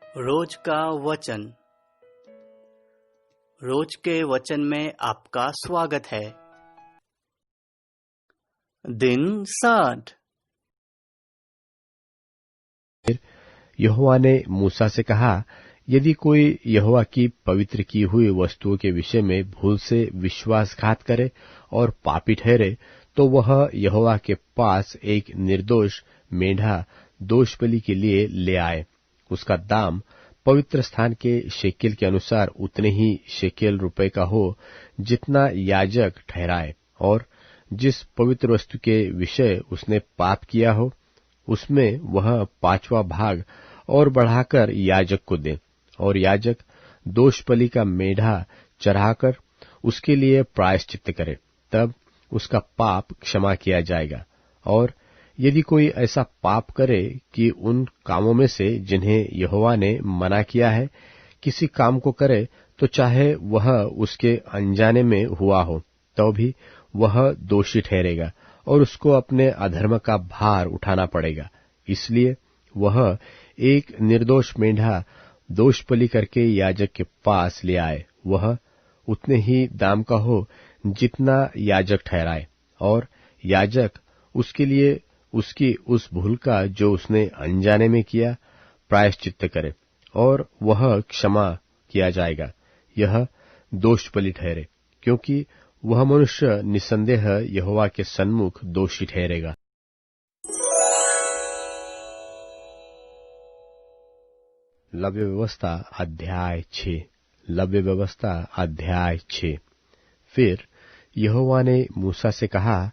रोज का वचन। रोज के वचन में आपका स्वागत है। दिन 60। यहोवा ने मूसा से कहा, यदि कोई यहोवा की पवित्र की हुई वस्तुओं के विषय में भूल से विश्वासघात करे और पापी ठहरे, तो वह यहोवा के पास एक निर्दोष मेंढ़ा दोषबलि के लिए ले आए। उसका दाम पवित्र स्थान के शेकेल के अनुसार उतने ही शेकेल रुपए का हो जितना याजक ठहराए, और जिस पवित्र वस्तु के विषय उसने पाप किया हो उसमें वह 5वां भाग और बढ़ाकर याजक को दे। और याजक दोषबलि का मेढ़ा चढ़ाकर उसके लिए प्रायश्चित्त करे, तब उसका पाप क्षमा किया जाएगा। और यदि कोई ऐसा पाप करे कि उन कामों में से जिन्हें यहोवा ने मना किया है किसी काम को करे, तो चाहे वह उसके अनजाने में हुआ हो तो भी वह दोषी ठहरेगा और उसको अपने अधर्म का भार उठाना पड़ेगा। इसलिए वह एक निर्दोष मेंढ़ा दोषबलि करके याजक के पास ले आए। वह उतने ही दाम का हो जितना याजक ठहराए, और याजक उसके लिए उसकी उस भूल का जो उसने अनजाने में किया प्रायश्चित्त करे, और वह क्षमा किया जाएगा। यह दोषबलि ठहरे, क्योंकि वह मनुष्य निसंदेह यहोवा के सन्मुख दोषी ठहरेगा। लव्य व्यवस्था अध्याय 6। लव्य व्यवस्था अध्याय 6। फिर यहोवा ने मूसा से कहा,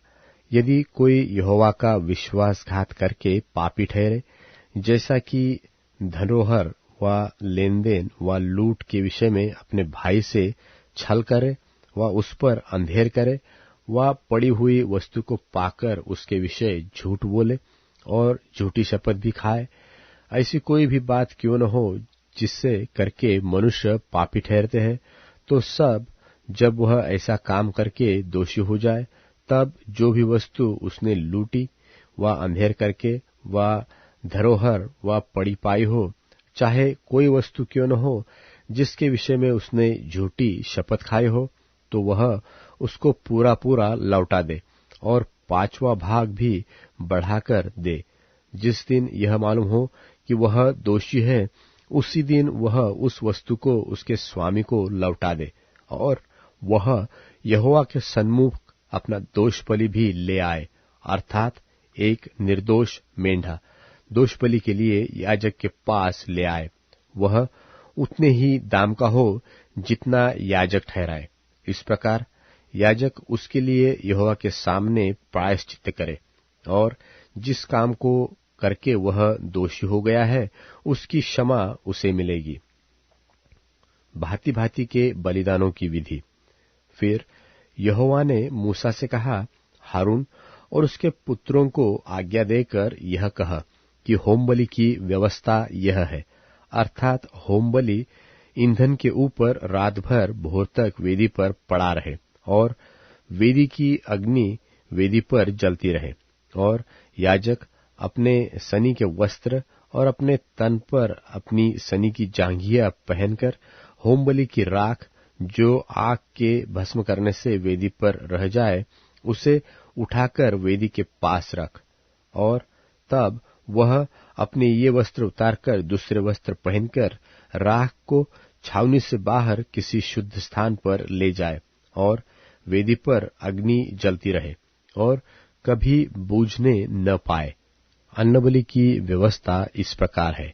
यदि कोई यहोवा का विश्वासघात करके पापी ठहरे, जैसा कि धरोहर व लेन देन व लूट के विषय में अपने भाई से छल करे व उस पर अंधेर करे व पड़ी हुई वस्तु को पाकर उसके विषय झूठ बोले और झूठी शपथ भी खाए, ऐसी कोई भी बात क्यों न हो जिससे करके मनुष्य पापी ठहरते हैं, तो सब जब वह ऐसा काम करके दोषी हो जाए, तब जो भी वस्तु उसने लूटी व अंधेर करके व धरोहर व पड़ी पाई हो, चाहे कोई वस्तु क्यों न हो जिसके विषय में उसने झूठी शपथ खाई हो, तो वह उसको पूरा पूरा लौटा दे और 5वां भाग भी बढ़ाकर दे। जिस दिन यह मालूम हो कि वह दोषी है, उसी दिन वह उस वस्तु को उसके स्वामी को लौटा दे, और वह यहोवा के सन्मुख अपना दोषबलि भी ले आए, अर्थात एक निर्दोष मेंढ़ा दोषबलि के लिए याजक के पास ले आए। वह उतने ही दाम का हो जितना याजक ठहराए। इस प्रकार याजक उसके लिए यहोवा के सामने प्रायश्चित्त करे, और जिस काम को करके वह दोषी हो गया है उसकी क्षमा उसे मिलेगी। भांति भांति के बलिदानों की विधि। फिर यहोवा ने मूसा से कहा, हारून और उसके पुत्रों को आज्ञा देकर यह कहा कि होमबलि की व्यवस्था यह है, अर्थात होमबलि ईंधन के ऊपर रात भर भोर तक वेदी पर पड़ा रहे, और वेदी की अग्नि वेदी पर जलती रहे, और याजक अपने सनी के वस्त्र और अपने तन पर अपनी सनी की जांघिया पहनकर होमबलि की राख जो आग के भस्म करने से वेदी पर रह जाए उसे उठाकर वेदी के पास रख, और तब वह अपने ये वस्त्र उतारकर दूसरे वस्त्र पहनकर राख को छावनी से बाहर किसी शुद्ध स्थान पर ले जाए, और वेदी पर अग्नि जलती रहे और कभी बूझने न पाए। अन्नबलि की व्यवस्था इस प्रकार है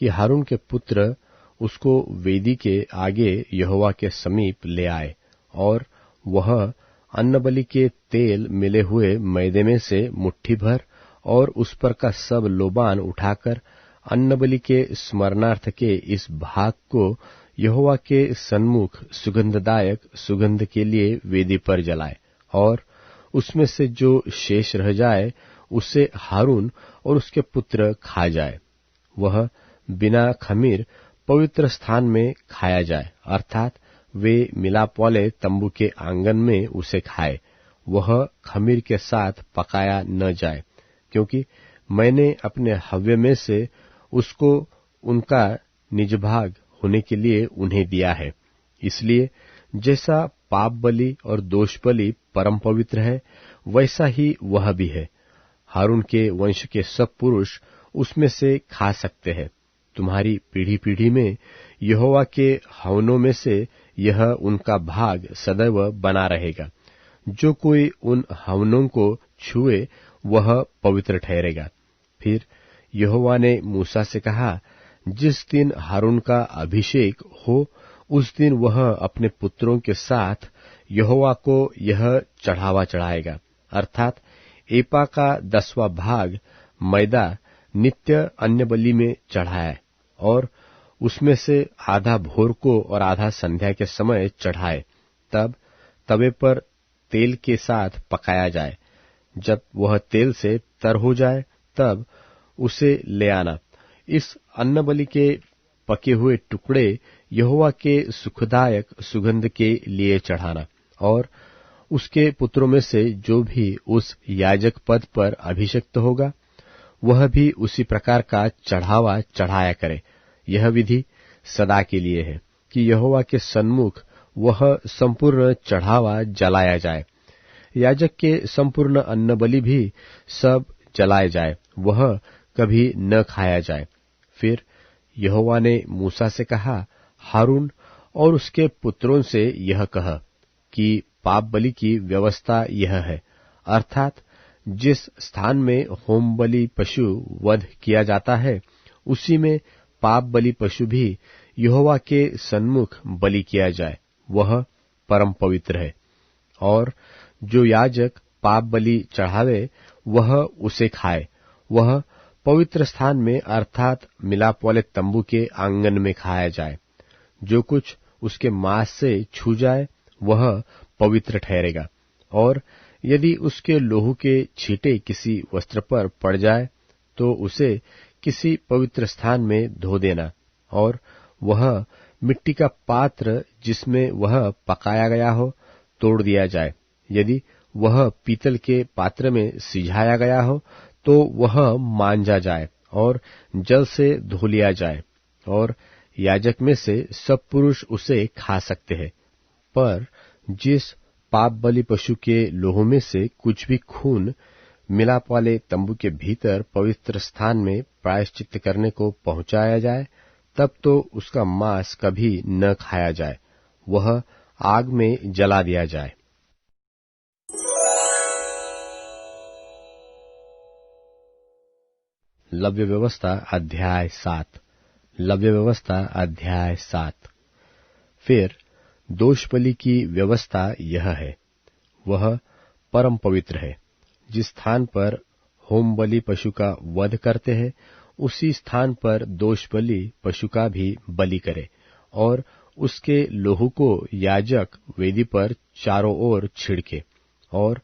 कि हारून के पुत्र उसको वेदी के आगे यहोवा के समीप ले आए, और वह अन्नबलि के तेल मिले हुए मैदे में से मुट्ठी भर और उस पर का सब लोबान उठाकर अन्नबलि के स्मरणार्थ के इस भाग को यहोवा के सन्मुख सुगंधदायक सुगंध के लिए वेदी पर जलाए, और उसमें से जो शेष रह जाए उसे हारून और उसके पुत्र खा जाए। वह बिना खमीर पवित्र स्थान में खाया जाए, अर्थात वे मिलाप वाले तंबू के आंगन में उसे खाए। वह खमीर के साथ पकाया न जाए, क्योंकि मैंने अपने हव्य में से उसको उनका निज भाग होने के लिए उन्हें दिया है। इसलिए जैसा पाप बलि और दोष बलि परम पवित्र है, वैसा ही वह भी है। हारून के वंश के सब पुरुष उसमें से खा सकते हैं। तुम्हारी पीढ़ी पीढ़ी में यहोवा के हवनों में से यह उनका भाग सदैव बना रहेगा। जो कोई उन हवनों को छुए वह पवित्र ठहरेगा। फिर यहोवा ने मूसा से कहा, जिस दिन हारून का अभिषेक हो उस दिन वह अपने पुत्रों के साथ यहोवा को यह चढ़ावा चढ़ाएगा, अर्थात एपा का 10वां भाग मैदा नित्य अन्य बलि में चढ़ाए और उसमें से आधा भोर को और आधा संध्या के समय चढ़ाए। तब तवे पर तेल के साथ पकाया जाए। जब वह तेल से तर हो जाए तब उसे ले आना। इस अन्न बलि के पके हुए टुकड़े यहोवा के सुखदायक सुगंध के लिए चढ़ाना, और उसके पुत्रों में से जो भी उस याजक पद पर अभिषिक्त होगा वह भी उसी प्रकार का चढ़ावा चढ़ाया करे। यह विधि सदा के लिए है कि यहोवा के सन्मुख वह संपूर्ण चढ़ावा जलाया जाए। याजक के संपूर्ण अन्न बलि भी सब जलाए जाए, वह कभी न खाया जाए। फिर यहोवा ने मूसा से कहा, हारून और उसके पुत्रों से यह कह कि पाप बलि की व्यवस्था यह है, अर्थात जिस स्थान में होम बलि पशु वध किया जाता है उसी में पाप बलि पशु भी यहोवा के सन्मुख बलि किया जाए, वह परम पवित्र है। और जो याजक पाप बलि चढ़ावे वह उसे खाए। वह पवित्र स्थान में अर्थात मिलाप वाले तंबू के आंगन में खाया जाए। जो कुछ उसके मांस से छू जाए वह पवित्र ठहरेगा। और यदि उसके लोहू के छींटे किसी वस्त्र पर पड़ जाए तो उसे किसी पवित्र स्थान में धो देना, और वह मिट्टी का पात्र जिसमें वह पकाया गया हो तोड़ दिया जाए। यदि वह पीतल के पात्र में सिझाया गया हो तो वह मांजा जाए और जल से धो लिया जाए, और याजक में से सब पुरुष उसे खा सकते हैं। पर जिस पाप बलि पशु के लोहू में से कुछ भी खून मिलाप वाले तंबू के भीतर पवित्र स्थान में प्रायश्चित करने को पहुंचाया जाए, तब तो उसका मांस कभी न खाया जाए, वह आग में जला दिया जाए। लव्य व्यवस्था अध्याय 7। लव्य व्यवस्था अध्याय 7। फिर दोष बलि की व्यवस्था यह है, वह परम पवित्र है। जिस स्थान पर होम बलि पशु का वध करते हैं उसी स्थान पर दोष बलि पशु का भी बलि करे, और उसके लोहू को याजक वेदी पर चारों ओर छिड़के, और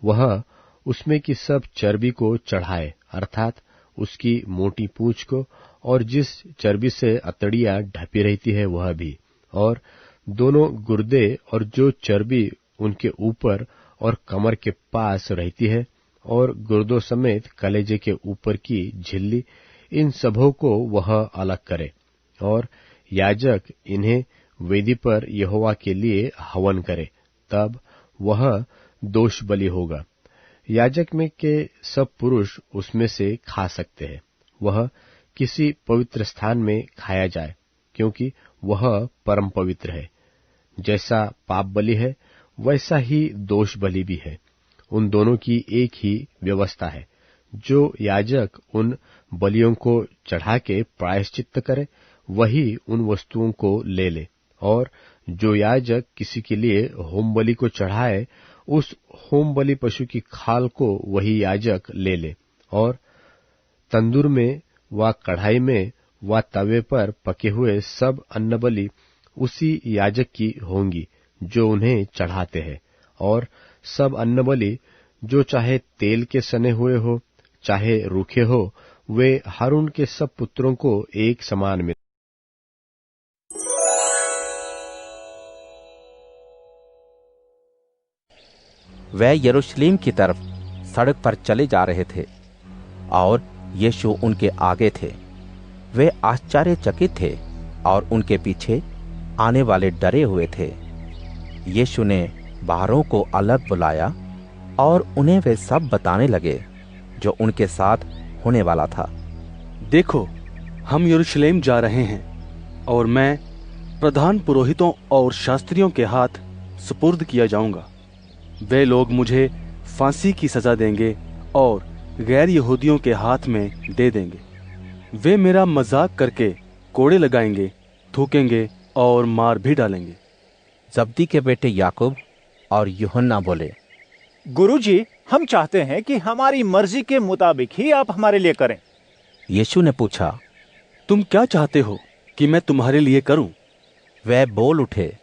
वह उसमें की सब चर्बी को चढ़ाए, अर्थात उसकी मोटी पूंछ को, और जिस चर्बी से अतड़ियां ढपी रहती है वह भी, और दोनों गुर्दे और जो चर्बी उनके ऊपर और कमर के पास रहती है, और गुर्दों समेत कलेजे के ऊपर की झिल्ली, इन सबों को वह अलग करे। और याजक इन्हें वेदी पर यहोवा के लिए हवन करे, तब वह दोष बलि होगा। याजक में के सब पुरुष उसमें से खा सकते हैं। वह किसी पवित्र स्थान में खाया जाए, क्योंकि वह परम पवित्र है। जैसा पाप बलि है वैसा ही दोष बलि भी है। उन दोनों की एक ही व्यवस्था है। जो याजक उन बलियों को चढ़ा के प्रायश्चित करे वही उन वस्तुओं को ले ले, और जो याजक किसी के लिए होम बलि को चढ़ाए उस होम बलि पशु की खाल को वही याजक ले ले, और तंदूर में व कढ़ाई में व तवे पर पके हुए सब अन्न बलि उसी याजक की होंगी जो उन्हें चढ़ाते हैं। और सब अन्न बलि जो चाहे तेल के सने हुए हो चाहे रूखे हो, वे हारून के सब पुत्रों को एक समान मिले। वे यरूशलेम की तरफ सड़क पर चले जा रहे थे और यीशु उनके आगे थे। वे आश्चर्यचकित थे और उनके पीछे आने वाले डरे हुए थे। यीशु ने बाहरों को अलग बुलाया और उन्हें वे सब बताने लगे जो उनके साथ होने वाला था। देखो, हम यरूशलेम जा रहे हैं और मैं प्रधान पुरोहितों और शास्त्रियों के हाथ सुपुर्द किया जाऊंगा। वे लोग मुझे फांसी की सजा देंगे और गैर यहूदियों के हाथ में दे देंगे। वे मेरा मजाक करके कोड़े लगाएंगे, थूकेंगे और मार भी डालेंगे। जब्दी के बेटे याकूब और यूहन्ना बोले, गुरुजी, हम चाहते हैं कि हमारी मर्जी के मुताबिक ही आप हमारे लिए करें। यीशु ने पूछा, तुम क्या चाहते हो कि मैं तुम्हारे लिए करूं? वे बोल उठे,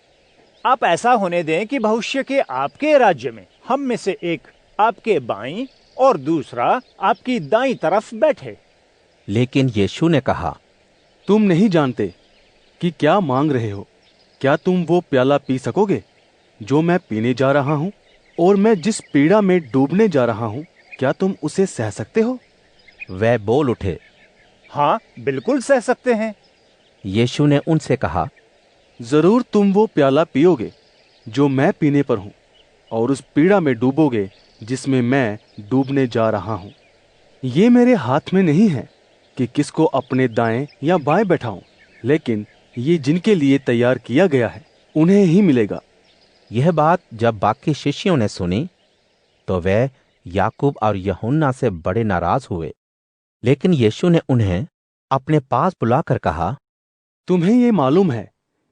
आप ऐसा होने दें कि भविष्य के आपके राज्य में हम में से एक आपके बाईं और दूसरा आपकी दाईं तरफ बैठे। लेकिन यीशु ने कहा, तुम नहीं जानते कि क्या मांग रहे हो। क्या तुम वो प्याला पी सकोगे जो मैं पीने जा रहा हूं? और मैं जिस पीड़ा में डूबने जा रहा हूं, क्या तुम उसे सह सकते हो? वे बोल उठे, हाँ, बिल्कुल सह सकते हैं। यीशु ने उनसे कहा, जरूर तुम वो प्याला पियोगे जो मैं पीने पर हूं, और उस पीड़ा में डूबोगे जिसमें मैं डूबने जा रहा हूं। ये मेरे हाथ में नहीं है कि किसको अपने दाएं या बाएं बैठाऊं, लेकिन ये जिनके लिए तैयार किया गया है उन्हें ही मिलेगा। यह बात जब बाकी शिष्यों ने सुनी तो वे याकूब और यूहन्ना से बड़े नाराज हुए। लेकिन यीशु ने उन्हें अपने पास बुलाकर कहा, तुम्हें ये मालूम है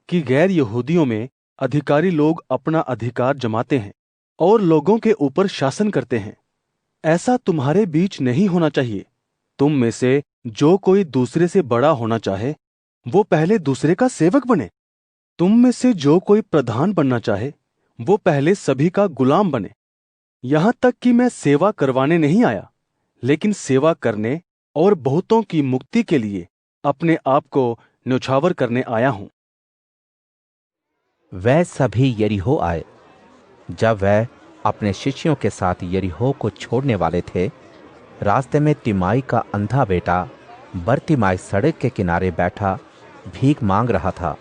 कि गैर यहूदियों में अधिकारी लोग अपना अधिकार जमाते हैं और लोगों के ऊपर शासन करते हैं। ऐसा तुम्हारे बीच नहीं होना चाहिए। तुम में से जो कोई दूसरे से बड़ा होना चाहे, वो पहले दूसरे का सेवक बने। तुम में से जो कोई प्रधान बनना चाहे, वो पहले सभी का गुलाम बने। यहां तक कि मैं सेवा करवाने नहीं आया, लेकिन सेवा करने और बहुतों की मुक्ति के लिए अपने आप को न्यौछावर करने आया हूं। वह सभी यरीहो आए। जब वह अपने शिष्यों के साथ यरीहो को छोड़ने वाले थे, रास्ते में तिमाई का अंधा बेटा बरतिमाई सड़क के किनारे बैठा भीख मांग रहा था।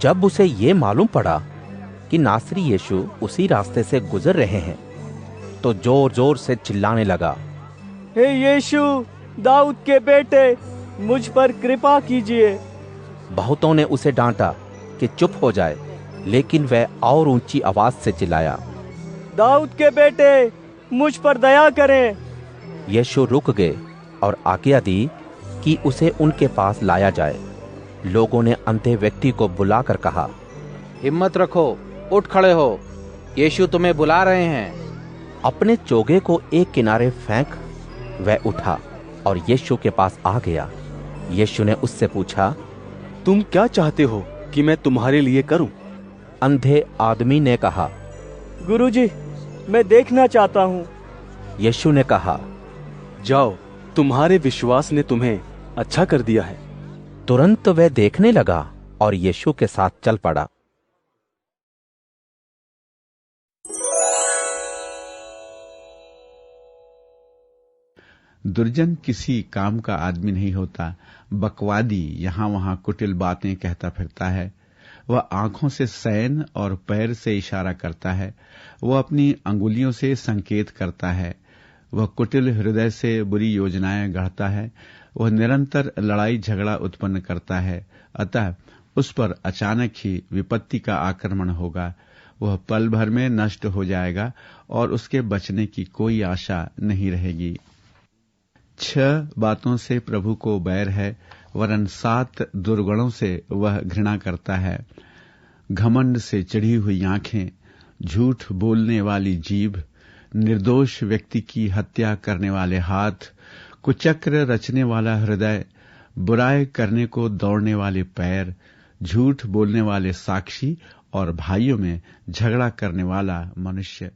जब उसे ये मालूम पड़ा कि नासरी यीशु उसी रास्ते से गुजर रहे हैं, तो जोर जोर से चिल्लाने लगा, हे यीशु, दाऊद के बेटे, मुझ पर कृपा कीजिए। बहुतों ने उसे डांटा कि चुप हो जाए, लेकिन वह और ऊंची आवाज से चिल्लाया, दाऊद के बेटे, मुझ पर दया करें। यीशु रुक गए और आज्ञा दी कि उसे उनके पास लाया जाए। लोगों ने अंधे व्यक्ति को बुलाकर कहा, हिम्मत रखो, उठ खड़े हो, यीशु तुम्हें बुला रहे हैं। अपने चोगे को एक किनारे फेंक वह उठा और यीशु के पास आ गया। यीशु ने उससे पूछा, तुम क्या चाहते हो कि मैं तुम्हारे लिए करूं? अंधे आदमी ने कहा, गुरुजी, मैं देखना चाहता हूँ। यीशु ने कहा, जाओ, तुम्हारे विश्वास ने तुम्हें अच्छा कर दिया है। तुरंत वह देखने लगा और यीशु के साथ चल पड़ा। दुर्जन किसी काम का आदमी नहीं होता, बकवादी यहाँ वहां कुटिल बातें कहता फिरता है। वह आंखों से सैन और पैर से इशारा करता है। वह अपनी अंगुलियों से संकेत करता है। वह कुटिल हृदय से बुरी योजनाएं गढ़ता है। वह निरंतर लड़ाई झगड़ा उत्पन्न करता है। अतः उस पर अचानक ही विपत्ति का आक्रमण होगा। वह पल भर में नष्ट हो जाएगा और उसके बचने की कोई आशा नहीं रहेगी। 6 बातों से प्रभु को बैर है, वरन 7 दुर्गुणों से वह घृणा करता है। घमंड से चढ़ी हुई आंखें, झूठ बोलने वाली जीभ, निर्दोष व्यक्ति की हत्या करने वाले हाथ, कुचक्र रचने वाला हृदय, बुराई करने को दौड़ने वाले पैर, झूठ बोलने वाले साक्षी और भाइयों में झगड़ा करने वाला मनुष्य।